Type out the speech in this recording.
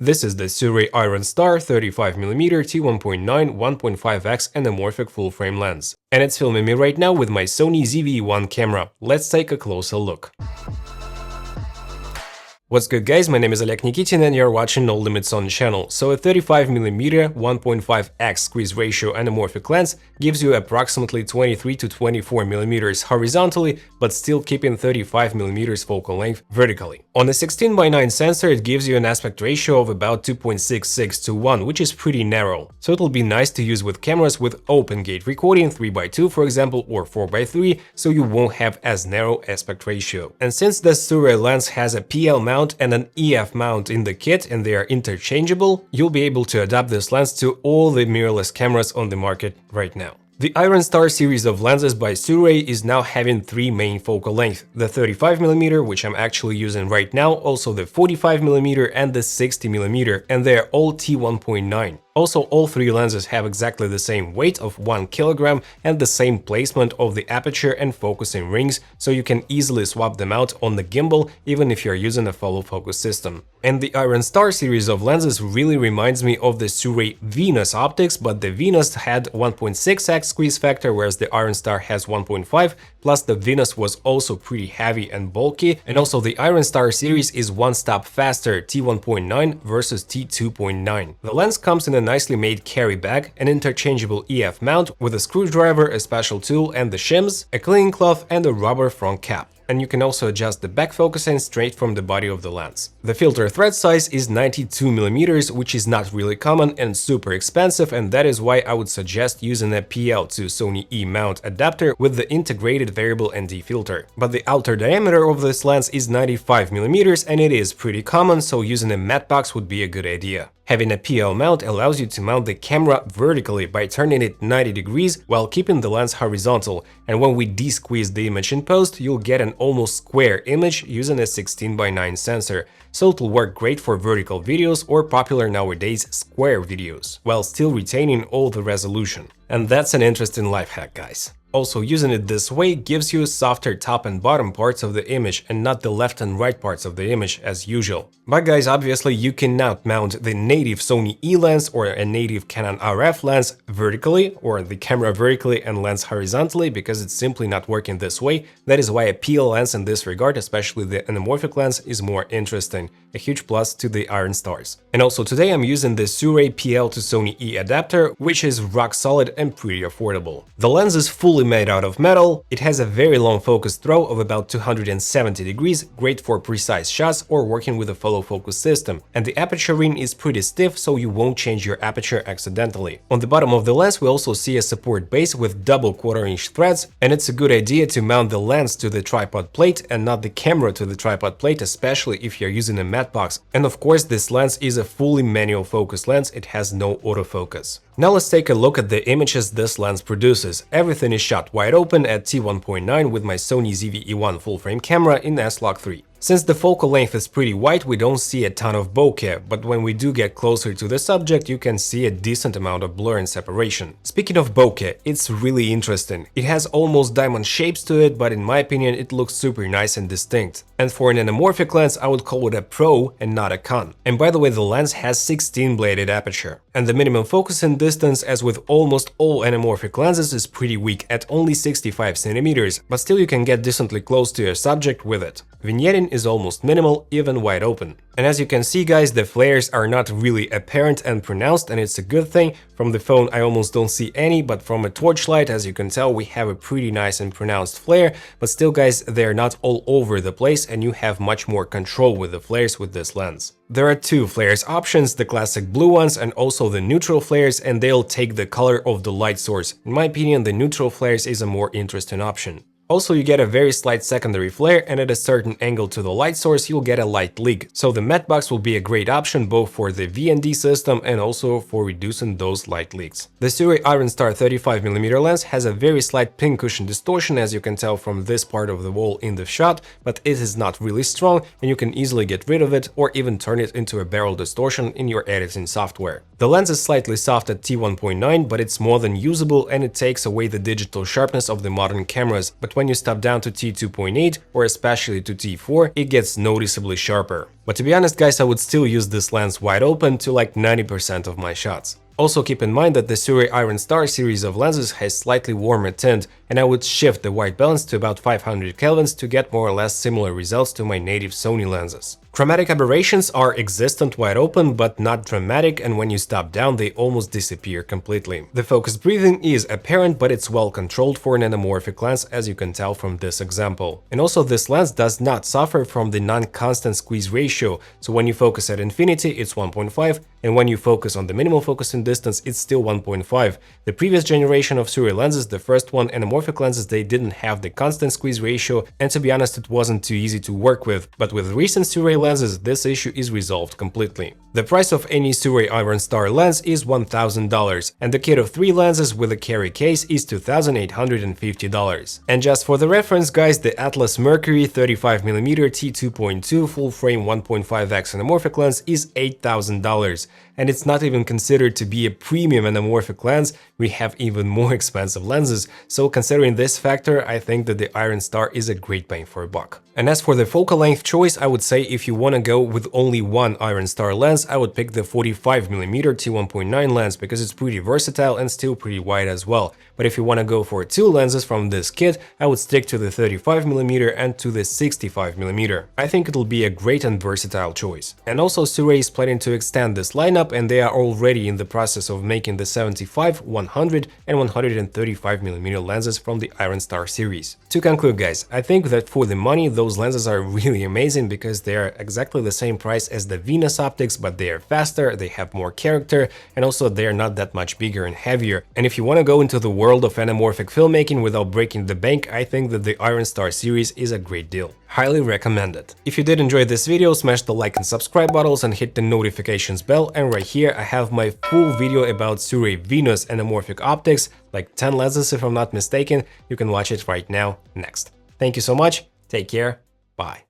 This is the Sirui IronStar 35mm T1.9 1.5x Anamorphic Full Frame lens, and it's filming me right now with my Sony ZV-E1 camera. Let's take a closer look. What's good, guys? My name is Oleg Nikitin and you're watching No Limits on the channel. So a 35mm 1.5x squeeze ratio anamorphic lens gives you approximately 23 to 24mm horizontally, but still keeping 35mm focal length vertically. On a 16:9 sensor, it gives you an aspect ratio of about 2.66 to 1, which is pretty narrow. So it'll be nice to use with cameras with open gate recording, 3:2 for example, or 4:3, so you won't have as narrow aspect ratio. And since the Sirui lens has a PL mount and an EF mount in the kit and they are interchangeable, you'll be able to adapt this lens to all the mirrorless cameras on the market right now. The IronStar series of lenses by Sirui is now having three main focal lengths: the 35mm, which I'm actually using right now, also the 45mm and the 60mm, and they're all T1.9. Also, all three lenses have exactly the same weight of 1 kg and the same placement of the aperture and focusing rings, so you can easily swap them out on the gimbal even if you're using a follow focus system. And the IronStar series of lenses really reminds me of the Sirui Venus optics, but the Venus had 1.6x squeeze factor, whereas the IronStar has 1.5, plus the Venus was also pretty heavy and bulky, and also the IronStar series is one stop faster, T1.9 versus T2.9. The lens comes in a nicely made carry bag, an interchangeable EF mount with a screwdriver, a special tool and the shims, a cleaning cloth and a rubber front cap. And you can also adjust the back focusing straight from the body of the lens. The filter thread size is 92mm, which is not really common and super expensive, and that is why I would suggest using a PL to Sony E mount adapter with the integrated variable ND filter. But the outer diameter of this lens is 95mm and it is pretty common, so using a matte box would be a good idea. Having a PL mount allows you to mount the camera vertically by turning it 90 degrees while keeping the lens horizontal, and when we de-squeeze the image in post, you'll get an almost square image using a 16:9 sensor, so it'll work great for vertical videos or popular nowadays square videos, while still retaining all the resolution. And that's an interesting life hack, guys. Also, using it this way gives you softer top and bottom parts of the image and not the left and right parts of the image as usual. But guys, obviously you cannot mount the native Sony E lens or a native Canon RF lens vertically, or the camera vertically and lens horizontally, because it's simply not working this way. That is why a PL lens in this regard, especially the anamorphic lens, is more interesting. A huge plus to the IronStars. And also today I'm using the Sirui PL to Sony E adapter, which is rock solid and pretty affordable. The lens is fully made out of metal, it has a very long focus throw of about 270 degrees, great for precise shots or working with a follow focus system, and the aperture ring is pretty stiff, so you won't change your aperture accidentally. On the bottom of the lens we also see a support base with double 1/4-inch threads, and it's a good idea to mount the lens to the tripod plate and not the camera to the tripod plate, especially if you're using a matte box. And of course this lens is a fully manual focus lens, it has no autofocus. Now let's take a look at the images this lens produces. Everything is shot wide open at T1.9 with my Sony ZV-E1 full frame camera in S-Log3. Since the focal length is pretty wide, we don't see a ton of bokeh, but when we do get closer to the subject, you can see a decent amount of blur and separation. Speaking of bokeh, it's really interesting. It has almost diamond shapes to it, but in my opinion, it looks super nice and distinct. And for an anamorphic lens, I would call it a pro and not a con. And by the way, the lens has 16-bladed aperture. And the minimum focusing distance, as with almost all anamorphic lenses, is pretty weak at only 65 cm, but still you can get decently close to your subject with it. Vignetting is almost minimal, even wide open. And as you can see, guys, the flares are not really apparent and pronounced, and it's a good thing. From the phone I almost don't see any, but from a torchlight, as you can tell, we have a pretty nice and pronounced flare, but still, guys, they're not all over the place and you have much more control with the flares with this lens. There are two flares options, the classic blue ones and also the neutral flares, and they'll take the color of the light source. In my opinion, the neutral flares is a more interesting option. Also, you get a very slight secondary flare, and at a certain angle to the light source you'll get a light leak, so the matte box will be a great option both for the VND system and also for reducing those light leaks. The Sirui IronStar 35mm lens has a very slight pincushion distortion, as you can tell from this part of the wall in the shot, but it is not really strong and you can easily get rid of it or even turn it into a barrel distortion in your editing software. The lens is slightly soft at T1.9, but it's more than usable and it takes away the digital sharpness of the modern cameras, but but when you stop down to T2.8 or especially to T4, it gets noticeably sharper. But to be honest guys, I would still use this lens wide open to like 90% of my shots. Also keep in mind that the Sirui IronStar series of lenses has slightly warmer tint, and I would shift the white balance to about 500 kelvins to get more or less similar results to my native Sony lenses. Chromatic aberrations are existent wide open, but not dramatic, and when you stop down, they almost disappear completely. The focus breathing is apparent, but it's well controlled for an anamorphic lens, as you can tell from this example. And also, this lens does not suffer from the non-constant squeeze ratio, so when you focus at infinity, it's 1.5, and when you focus on the minimal focusing distance, it's still 1.5. The previous generation of Sirui lenses, the first one, anamorphic lenses, they didn't have the constant squeeze ratio, and to be honest, it wasn't too easy to work with, but with recent Sirui lenses, this issue is resolved completely. The price of any Sirui IronStar lens is $1,000, and the kit of 3 lenses with a carry case is $2,850. And just for the reference, guys, the Atlas Mercury 35mm T2.2 Full Frame 1.5x Anamorphic lens is $8,000, and it's not even considered to be a premium anamorphic lens. We have even more expensive lenses, so considering this factor, I think that the IronStar is a great bang for a buck. And as for the focal length choice, I would say if you want to go with only one IronStar lens, I would pick the 45mm T1.9 lens because it's pretty versatile and still pretty wide as well. But if you want to go for 2 lenses from this kit, I would stick to the 35mm and to the 65mm. I think it'll be a great and versatile choice. And also Sirui is planning to extend this lineup, and they are already in the process of making the 75, 100 and 135mm lenses from the IronStar series. To conclude guys, I think that for the money those lenses are really amazing because they are exactly the same price as the Venus optics, but they are faster, they have more character, and also they are not that much bigger and heavier. And if you want to go into the world of anamorphic filmmaking without breaking the bank, I think that the IronStar series is a great deal. Highly recommend it. If you did enjoy this video, smash the like and subscribe buttons and hit the notifications bell, and right here I have my full video about Sirui Venus anamorphic optics, like 10 lenses if I'm not mistaken. You can watch it right now next. Thank you so much, take care, bye.